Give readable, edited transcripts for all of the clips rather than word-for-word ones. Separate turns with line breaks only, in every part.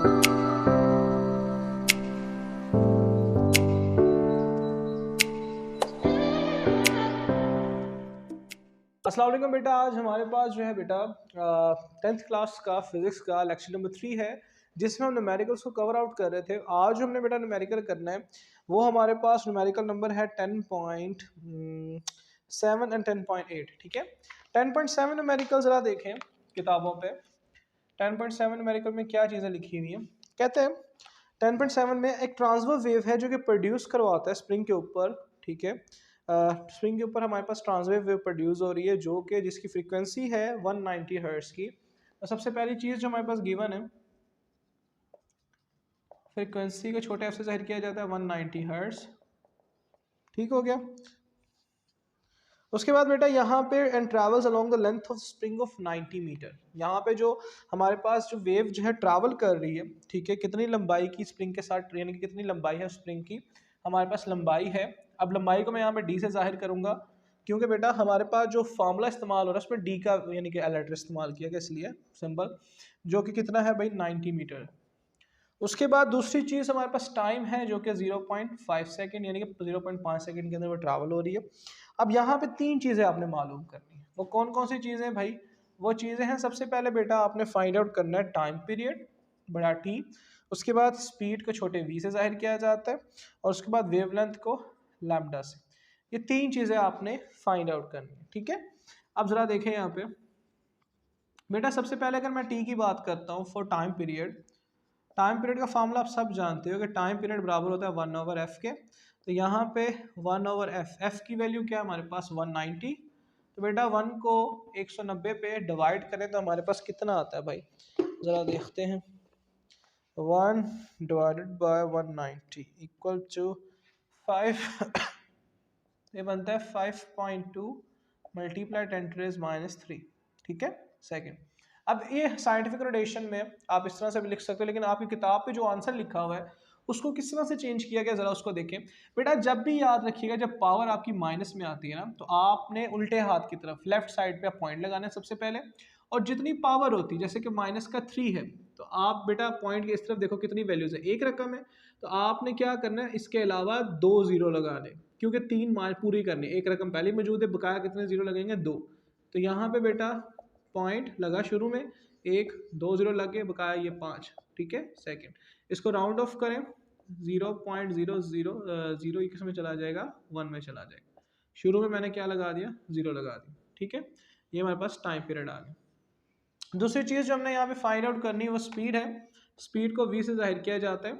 अस्सलाम वालेकुम बेटा, आज हमारे पास जो है बेटा 10th क्लास का फिजिक्स का लेक्चर नंबर 3 है, जिसमें हम न्यूमेरिकल्स को कवर आउट कर रहे थे। आज जो हमने बेटा न्यूमेरिकल करना है वो हमारे पास न्यूमेरिकल नंबर है 10.7 एंड 10.8। ठीक है, 10.7 न्यूमेरिकल ज़रा देखें किताबों पे। 10.7 न्यूमेरिकल में क्या चीज़ें लिखी हुई हैं। कहते हैं 10.7 में एक ट्रांसवर्स वेव है जो कि प्रोड्यूस करवाता है स्प्रिंग के ऊपर। ठीक है, स्प्रिंग के ऊपर हमारे पास ट्रांसवेव वेव प्रोड्यूस हो रही है जो कि जिसकी फ्रीक्वेंसी है 190 हर्ट्ज की। तो सबसे पहली चीज़ जो हमारे पास गिवन है, फ्रीक्वेंसी को छोटे एफ से जाहिर किया जाता है 190 हर्ट्ज। ठीक हो गया। उसके बाद बेटा यहाँ पे end travels along the length of spring of 90 metre. यहाँ पे जो हमारे पास जो वेव जो है ट्रैवल कर रही है, ठीक है, कितनी लंबाई की स्प्रिंग के साथ, यानी कि कितनी लंबाई है स्प्रिंग की, हमारे पास लंबाई है। अब लंबाई को मैं यहाँ पे डी से जाहिर करूँगा, क्योंकि बेटा हमारे पास जो फार्मूला इस्तेमाल हो रहा है उसमें डी का यानी कि लेटर इस्तेमाल किया गया, इसलिए सिंबल, जो कि कितना है भाई 90 मीटर। उसके बाद दूसरी चीज़ हमारे पास टाइम है जो कि 0.5 सेकेंड, यानी कि 0.5 सेकेंड के अंदर वो ट्रैवल हो रही है। अब यहाँ पे तीन चीज़ें आपने मालूम करनी है। वो कौन कौन सी चीज़ें भाई? वो चीज़ें हैं, सबसे पहले बेटा आपने फाइंड आउट करना है टाइम पीरियड बड़ा टी, उसके बाद स्पीड को छोटे वी से जाहिर किया जाता है, और उसके बाद वेवलेंथ को लैम्डा से। ये तीन चीज़ें आपने फाइंड आउट करनी है। ठीक है, अब ज़रा देखें यहाँ पे बेटा, सबसे पहले अगर मैं टी की बात करता हूँ for time period, time period का फार्मूला आप सब जानते हो कि टाइम पीरियड बराबर होता है 1/f के। तो यहाँ पे 1/f, f की वैल्यू क्या है हमारे पास 190। तो बेटा 1 को 190 पे डिवाइड करें तो हमारे पास कितना आता है भाई, ज़रा देखते हैं। 1 डिवाइडेड बाय 190 इक्वल टू 5 ये बनता है 5.2 मल्टीप्लाई 10⁻³ ठीक है, सेकेंड। अब ये साइंटिफिक नोटेशन में आप इस तरह से भी लिख सकते हो, लेकिन आपकी किताब पे जो आंसर लिखा हुआ है उसको किस तरह से चेंज किया गया, जरा उसको देखें। बेटा जब भी याद रखिएगा, जब पावर आपकी माइनस में आती है ना, तो आपने उल्टे हाथ की तरफ लेफ्ट साइड पे पॉइंट लगाना है सबसे पहले, और जितनी पावर होती है, जैसे कि -3 है, तो आप बेटा पॉइंट की इस तरफ देखो कितनी वैल्यूज है, एक रकम है, तो आपने क्या करना है, इसके अलावा 2 जीरो लगाने, क्योंकि 3 मान पूरी करनी, एक रकम पहले मौजूद है, बकाया कितने जीरो लगेंगे 2। तो यहाँ पे बेटा पॉइंट लगा शुरू में, 1 2 जीरो लग गए, बकाया ये 5। ठीक है, सेकंड। इसको राउंड ऑफ करें, 0.00 किस में चला जाएगा, 1 में चला जाएगा। शुरू में मैंने क्या लगा दिया, 0 लगा दिया। ठीक है, ये हमारे पास टाइम पीरियड आ गया। दूसरी चीज़ जो हमने यहाँ पे फाइंड आउट करनी है वो स्पीड है। स्पीड को v से जाहिर किया जाता है।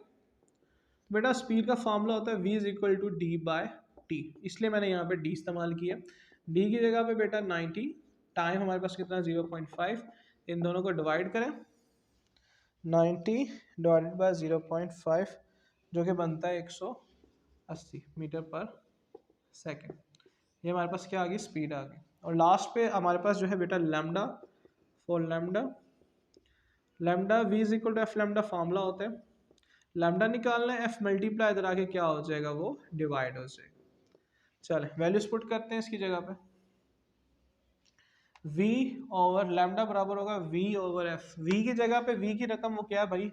बेटा स्पीड का फार्मूला होता है v is equal to d/t, इसलिए मैंने यहाँ पे d इस्तेमाल किया। d की जगह पे बेटा 90, टाइम हमारे पास कितना 0.5, इन दोनों को डिवाइड करें, 90 डिवाइडेड बाय 0.5 जो कि बनता है 180 मीटर पर सेकेंड। ये हमारे पास क्या आ गई, स्पीड आ गई। और लास्ट पे हमारे पास जो है बेटा lambda, for lambda v is equal to F lambda formula होता है। लैम्डा निकालना है, एफ मल्टीप्लाई इधर आके क्या हो जाएगा, वो डिवाइड हो जाएगा। चले वैल्यूज पुट करते हैं इसकी जगह पे। v ओवर लैम्डा बराबर होगा v ओवर f। v की जगह पे v की रकम वो क्या है भाई,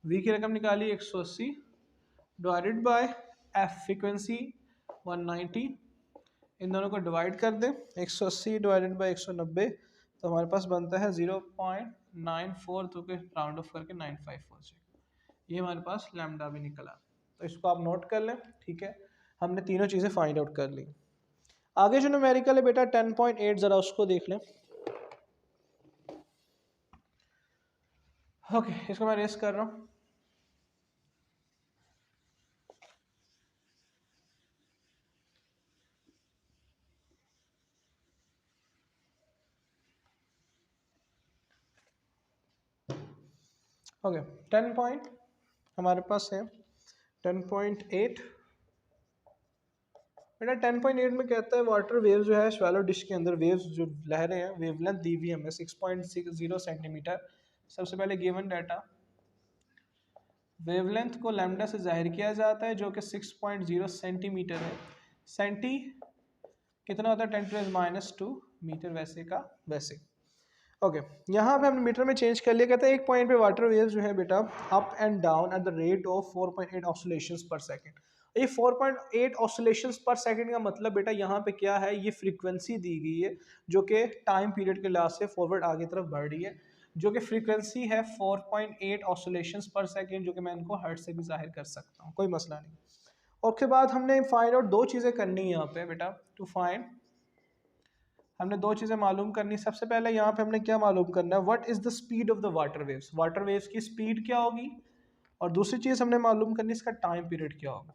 v की रकम निकाली 180 डिवाइडेड बाय f फ्रीक्वेंसी 190, इन दोनों को डिवाइड कर दें, 180 डिवाइडेड बाय 190, तो हमारे पास बनता है 0.94, तो के राउंड ऑफ करके 954 हो जाएगा। ये हमारे पास लैम्डा भी निकला। तो इसको आप नोट कर लें। ठीक है, हमने तीनों चीज़ें फाइंड आउट कर ली। आगे जो न्यूमेरिकल है बेटा 10.8, ज़रा उसको देख लें। ओके, इसको मैं रेस कर रहा हूँ। ओके, 10 पॉइंट हमारे पास है 10.8। बेटा 10.8 में कहता है वाटर वेव जो है शैलो डिश के अंदर वेव्स जो लहरें हैं, वेवलेंथ दी हुई हमें 6.60 सेंटीमीटर। सबसे पहले गिवन डाटा, वेवलेंथ को लैम्डा से जाहिर किया जाता है जो कि 6.0 सेंटीमीटर है। सेंटी कितना होता है 10⁻² मीटर, वैसे का वैसे। ओके यहाँ पे हमने मीटर में चेंज कर लिया। कहते हैं एक पॉइंट पे वाटर वेव्स जो है बेटा up and down at the rate of 4.8 oscillations पर सेकंड। ये 4.8 ऑसिलेशंस पर सेकंड का मतलब बेटा यहाँ पे क्या है, ये फ्रीक्वेंसी दी गई है जो कि टाइम पीरियड के लिहाज से फॉरवर्ड आगे तरफ बढ़ रही है, जो कि फ्रीक्वेंसी है 4.8 ऑसिलेशंस पर सेकंड, जो कि मैं इनको हर्ट्ज से भी जाहिर कर सकता हूँ, कोई मसला नहीं। उसके बाद हमने फाइंड आउट दो चीज़ें करनी है यहाँ पे बेटा टू फाइंड, हमने दो चीज़ें मालूम करनी। सबसे पहले यहाँ पे हमने क्या मालूम करना है, what is the speed of the water waves, water waves की स्पीड क्या होगी, और दूसरी चीज़ हमने मालूम करनी इसका टाइम पीरियड क्या होगा।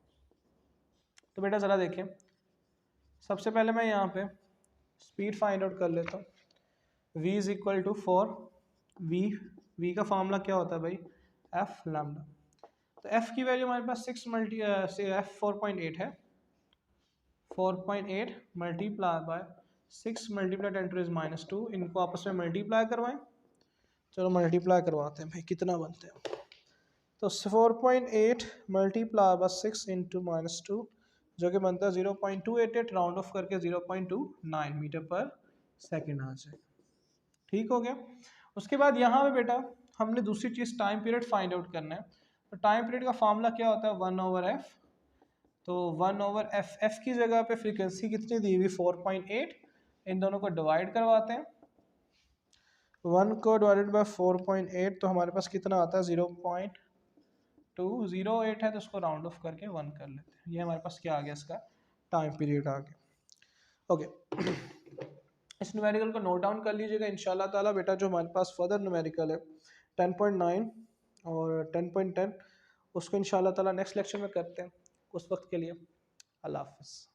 तो बेटा ज़रा देखें, सबसे पहले मैं यहाँ पे स्पीड फाइंड आउट कर लेता हूँ। v is equal to 4 v का फॉर्मूला क्या होता है भाई, f लैम्डा। तो f की वैल्यू हमारे पास 6 मल्टी f 4.8 है, 4.8 मल्टीप्लाई बाय 6 मल्टीप्लाई 10⁻², इनको आपस में मल्टीप्लाई करवाएं। चलो मल्टीप्लाई करवाते हैं भाई, कितना बनते हैं। तो 4.8 मल्टीप्लाई बाय 6 इंटू -2 जो कि बनता है 0.288, राउंड ऑफ करके 0.29 मीटर पर सेकेंड आ जाए। ठीक हो गया। उसके बाद यहाँ पे बेटा हमने दूसरी चीज़ टाइम पीरियड फाइंड आउट करना है। तो टाइम पीरियड का फार्मूला क्या होता है, 1/f। तो 1/f, f की जगह पे फ्रीक्वेंसी कितनी दी हुई 4.8, इन दोनों को डिवाइड करवाते हैं। 1 को डिवाइडेड बाय 4.8 तो हमारे पास कितना आता है 0.208 है, तो उसको राउंड ऑफ करके 1 कर लेते हैं। ये हमारे पास क्या आ गया, इसका टाइम पीरियड आ गया। ओके इस न्यूमेरिकल को नोट डाउन कर लीजिएगा इंशाल्लाह ताला बेटा। जो हमारे पास फर्दर न्यूमेरिकल है 10.9 और 10.10 उसको इंशाल्लाह ताला नेक्स्ट लेक्चर में करते हैं। उस वक्त के लिए अल्लाह हाफ़िज़।